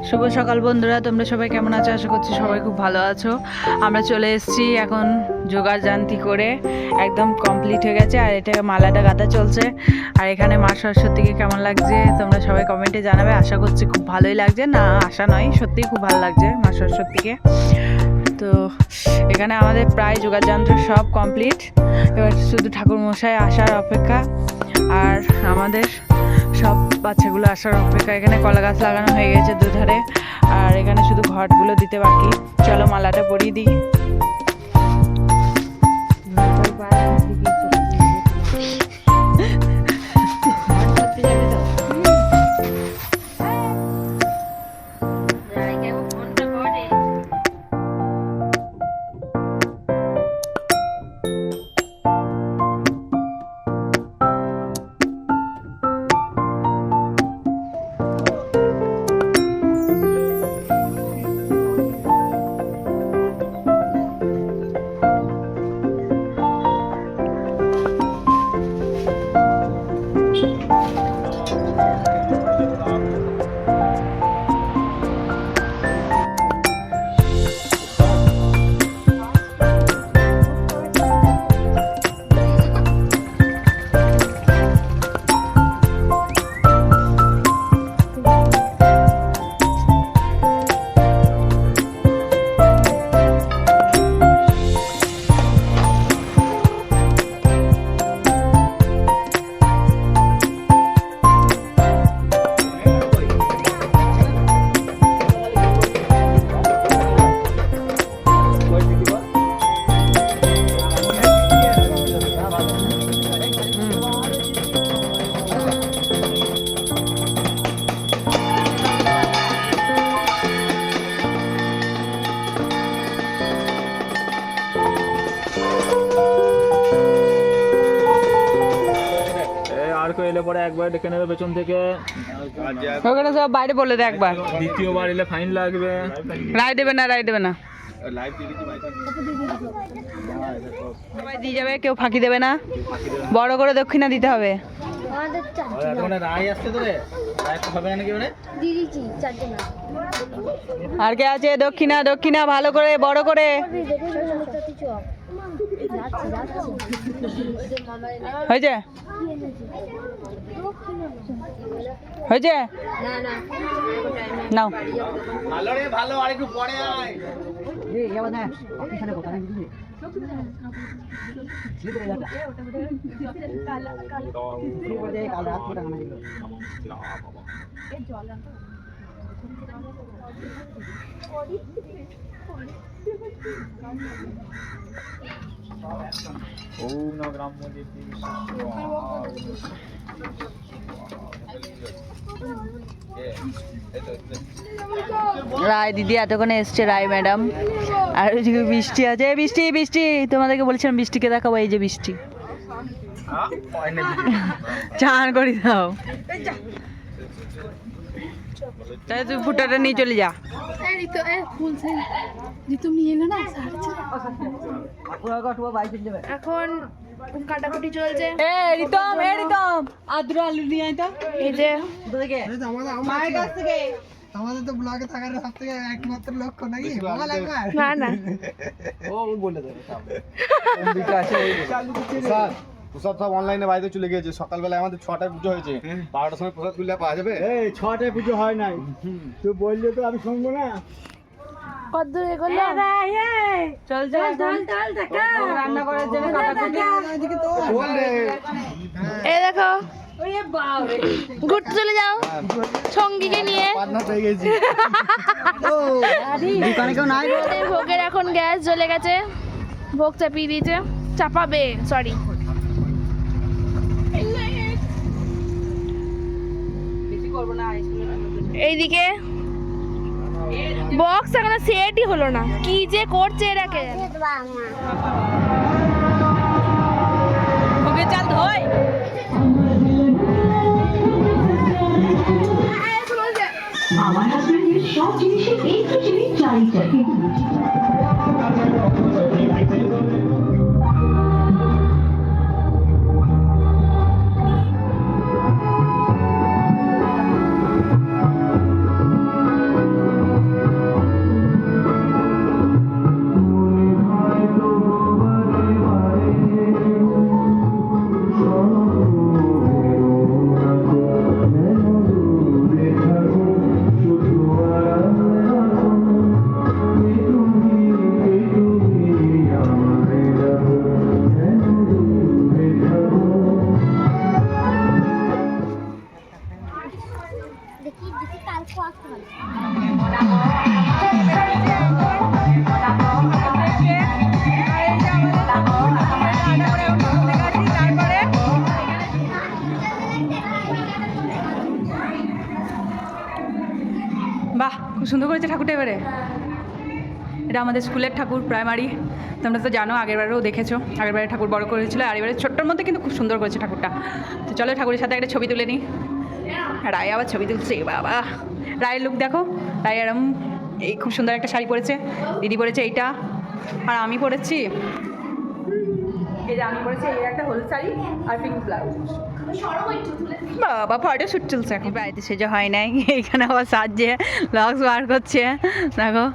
শুভ সকাল বন্ধুরা, তোমরা সবাই কেমন আছো? আশা করছি সবাই খুব ভালো আছো। আমরা চলে এসেছি এখন জোগাড় জান্তি করে, একদম কমপ্লিট হয়ে গেছে। আর এটা মালাটা গাঁথা চলছে। আর এখানে মা সরস্বতীকে কেমন লাগছে তোমরা সবাই কমেন্টে জানাবে। আশা করছি খুব ভালোই লাগছে, না আশা নয়, সত্যিই খুব ভালো লাগছে মা সরস্বতীকে। তো এখানে আমাদের প্রায় জোগাড় যন্ত্র সব কমপ্লিট, এবার শুধু ঠাকুরমশাই আসার অপেক্ষা আর আমাদের সব বাচ্চাগুলো আসার অপেক্ষা। এখানে কলা গাছ লাগানো হয়ে গেছে দুধারে, আর এখানে শুধু ঘটগুলো দিতে বাকি। চলো মালাটা পরিয়ে দিই। আর কেউ এলে পরে একবার ডেকে নেবে পেছন থেকে। ওখানে সব বাইরে বলে দে একবার। দ্বিতীয়বার এলে ফাইন লাগবে। রায় দেবে না, রায় দেবে না, সবাই দিয়ে যাবে, কেউ ফাঁকি দেবে না। বড় করে দক্ষিণা দিতে হবে। রায় আসছে তো রে, হবে না নাকি মানে? আর কে আছে? দক্ষিণা, দক্ষিণা ভালো করে বড় করে। হয়েছে হয়েছে নাও। ভালো রে ভালো, আর একটু পরে আয়। ওম নমঃ গ্রাম্য দেবী রায় দিদি এতক্ষণে এসছে, রায় ম্যাডাম। আর ওইদিকে বৃষ্টি আছে। বৃষ্টি বৃষ্টি তোমাদেরকে বলেছিলাম বৃষ্টিকে দেখাবো, এই যে বৃষ্টি। চান করে দাও, তাই তুই ফুটাটা নিয়ে চলে যা। এখন কাটাকুটি চলছে। রিতম, রিতম আদ্র আলু নিয়ে আয় তো। এই যে মায়ের কাছ থেকে। আমাদের তো ব্লগে থাকার সব থেকে একমাত্র লক্ষ্য নাকি বল একবার। না না ও বলে দেবে স্যার। প্রসাদ সব অনলাইনে বাইরে চলে গিয়েছে। সকালবেলা আমাদের 6টায় পুজো হয়েছে, 12টার সময় প্রসাদ তুললে পাওয়া যাবে। এই 6টায় পুজো হয় নাই, তুই বললি তো আমি শুনবো না। কত দূর এগোলো? চল চল চল চল, রান্না করার জন্য কাটাকুটি। বল রে। এই দেখো ঘুরতে চলে যাও সঙ্গীকে নিয়ে। পার্টনার পেয়ে গেছি। দোকানে কেউ নাই? আমাদের ভোগের এখন গ্যাস জ্বলে গেছে, ভোগ চাপিয়ে দিয়েছে, চাপাবে সরি। এইদিকে বক্স এখনো সেটই হলো না, কি যে করছে এরা কে জানে। ভোগের চাল ধোয়। আমার হাজবেন্ডের সব জিনিসে একটু জিনিস চাই চাই। বাহ, খুব সুন্দর করেছে ঠাকুরটা এবারে। এটা আমাদের স্কুলের ঠাকুর, প্রাইমারি। তোমরা তো জানো, আগেরবারেও দেখেছো, আগেরবারে ঠাকুর বড় করেছিল, আর এবারে ছোট্টর মধ্যে কিন্তু খুব সুন্দর করেছে ঠাকুরটা। তো চলো ঠাকুরের সাথে একটা ছবি তুলে নিই। রায় আবার ছবি তুলছে, বাবা। রায়ের লুক দেখো, রায় এরম এই খুব সুন্দর একটা শাড়ি পরেছে, দিদি পরেছে এইটা, আর আমি পরেছি এই যে আমি পরেছি এই একটা হলুদ শাড়ি আর পিঙ্ক ব্লাউজ। বাবা ফটো শ্যুট চলছে এখন, বাড়িতে সেজে হয় নাই, এইখানে আবার সাজছে, লক্স বার করছে, দেখো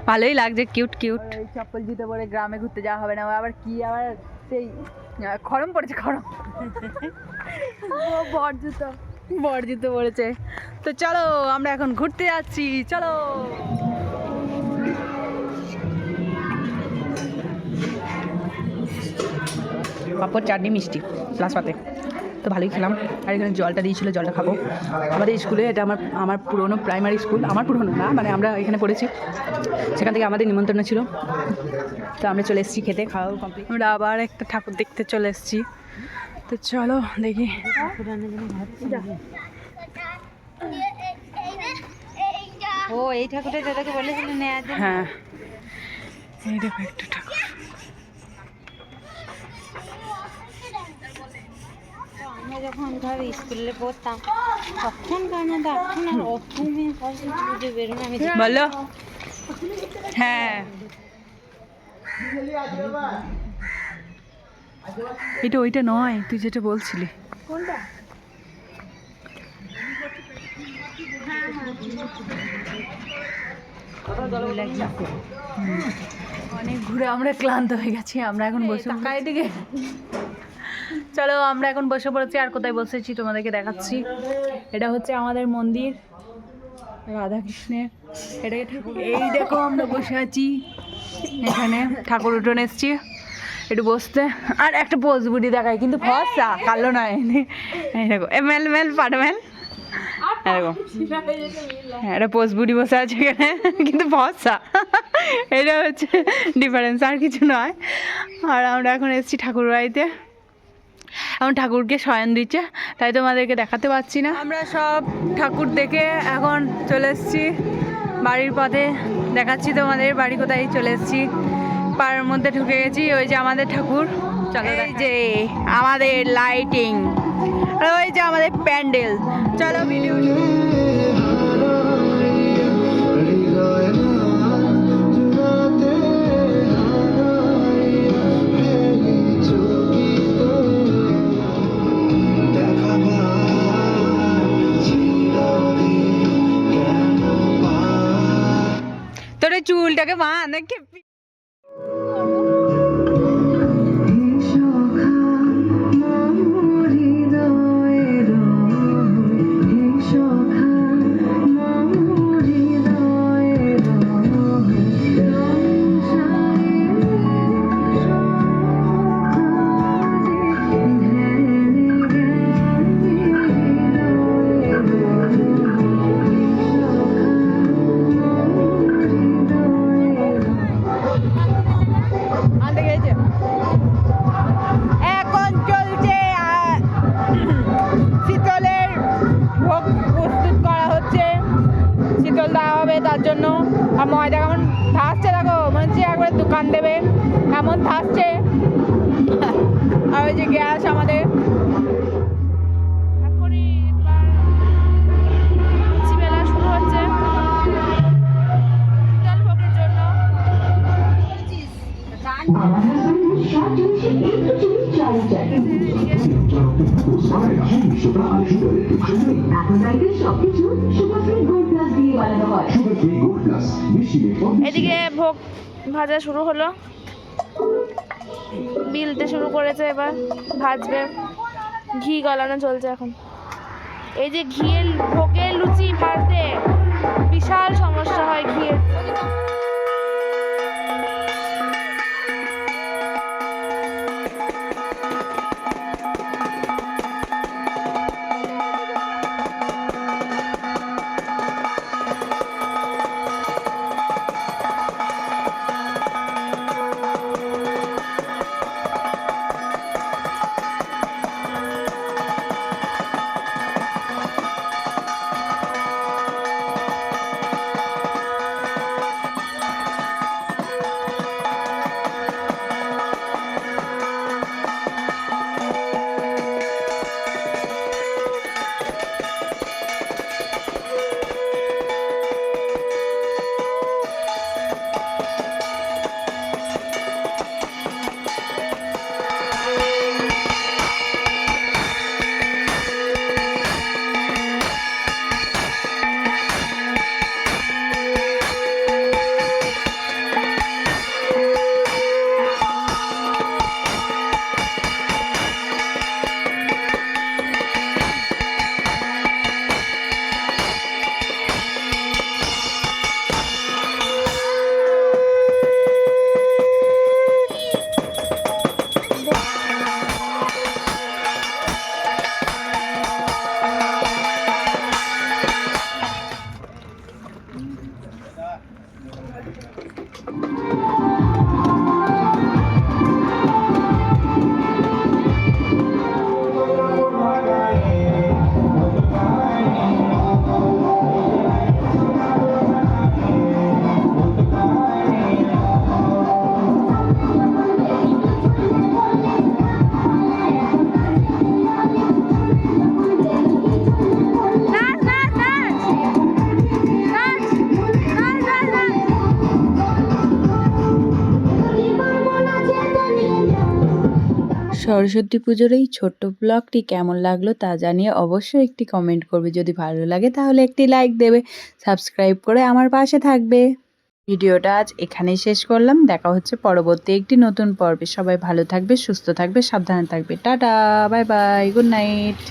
ভালোই লাগছে, কিউট কিউট। চপ্পল জুতো পরে গ্রামে ঘুরতে যাওয়া হবে না, আবার কি আবার সেই খরম পড়েছে, খরম বড় জুতো পড়েছে। তো চলো আমরা এখন ঘুরতে যাচ্ছি, চলো। পাঁপড়, চাটনি, মিষ্টি প্লাস পাতে, তো ভালোই খেলাম। আর এখানে জলটা দিয়েছিল, জলটা খাবো। আমাদের স্কুলে, এটা আমার পুরনো প্রাইমারি স্কুল, আমার পুরনো না, মানে আমরা এখানে পড়েছি, সেখান থেকে আমাদের নিমন্ত্রণ ছিল, তো আমরা চলে এসেছি খেতে, খাওয়া কমপ্লিট। আমরা আবার একটা ঠাকুর দেখতে চলে এসেছি, তো চলো দেখি। ও এই ঠাকুরটা দাদাকে বলেছিলেন নেওয়ার জন্য? হ্যাঁ, এই দেখো একটা ঠাকুর। আমরা যখন ধর স্কুলে পড়তাম তখনকার মধ্যে এখন আর অত মেয়ে পয়সা খুঁজে বেরোনো আমি বলো। হ্যাঁ, এটা ওইটা নয়, তুই যেটা বলছিলি। অনেক ঘুরে আমরা ক্লান্ত হয়ে গেছি, আমরা এখন বসে দিকে। চলো আমরা এখন বসে পড়েছি, আর কোথায় বসেছি তোমাদেরকে দেখাচ্ছি। এটা হচ্ছে আমাদের মন্দির রাধাকৃষ্ণের, এটাকে ঠাকুর, এই দেখো আমরা বসে আছি এখানে, ঠাকুর উঠোন এসছি একটু বসতে। আর একটা পোজ বুড়ি দেখায়, কিন্তু ফর্সা, কালো নয়, এই দেখো মেল মেল পাটমেল, এরকম। হ্যাঁ, এটা পোজ বুড়ি বসে আছে এখানে, কিন্তু ফর্সা, এটা হচ্ছে ডিফারেন্স, আর কিছু নয়। আর আমরা এখন এসেছি ঠাকুর বাড়িতে, এখন ঠাকুরকে শয়ন দিচ্ছে, তাই তোমাদেরকে দেখাতে পারছি না। আমরা সব ঠাকুর দেখে এখন চলে এসেছি বাড়ির পথে, দেখাচ্ছি তোমাদের বাড়ি কোথায়। চলে এসেছি, পাড়ার মধ্যে ঢুকে গেছি, ওই যে আমাদের ঠাকুর। চলো, এই যে আমাদের লাইটিং, ওই যে আমাদের প্যান্ডেল। চলো ভিডিও। তোর চুলটাকে বাঁধ খেপি। এখন চলছে শীতলের ভোগ প্রস্তুত করা হচ্ছে, শীতল দেওয়া হবে তার জন্য। আর ময়দা কেমন থাকছে দেখো, মনে হচ্ছে একবার দোকান দেবে এমন থাকছে। আর ওই যে গ্যাস আমাদের, শুরু হচ্ছে শীতল ভোগের জন্য। এদিকে ভোগ ভাজা শুরু হলো, বিলতে শুরু করেছে, এবার ভাজবে, ঘি গলানো চলছে এখন। এই যে ঘিয়ের ভোগের লুচি ভাজতে বিশাল সমস্যা হয় ঘিয়ের। সরস্বতী পুজোর এই ছোট্ট ব্লগটি কেমন লাগলো তা জানিয়ে অবশ্যই একটি কমেন্ট করবে। যদি ভালো লাগে তাহলে একটি লাইক দেবে, সাবস্ক্রাইব করে আমার পাশে থাকবে। ভিডিওটা আজ এখানেই শেষ করলাম। দেখা হচ্ছে পরবর্তী একটি নতুন পর্বে। সবাই ভালো থাকবে, সুস্থ থাকবে, সাবধানে থাকবে। Tata, bye bye, good night.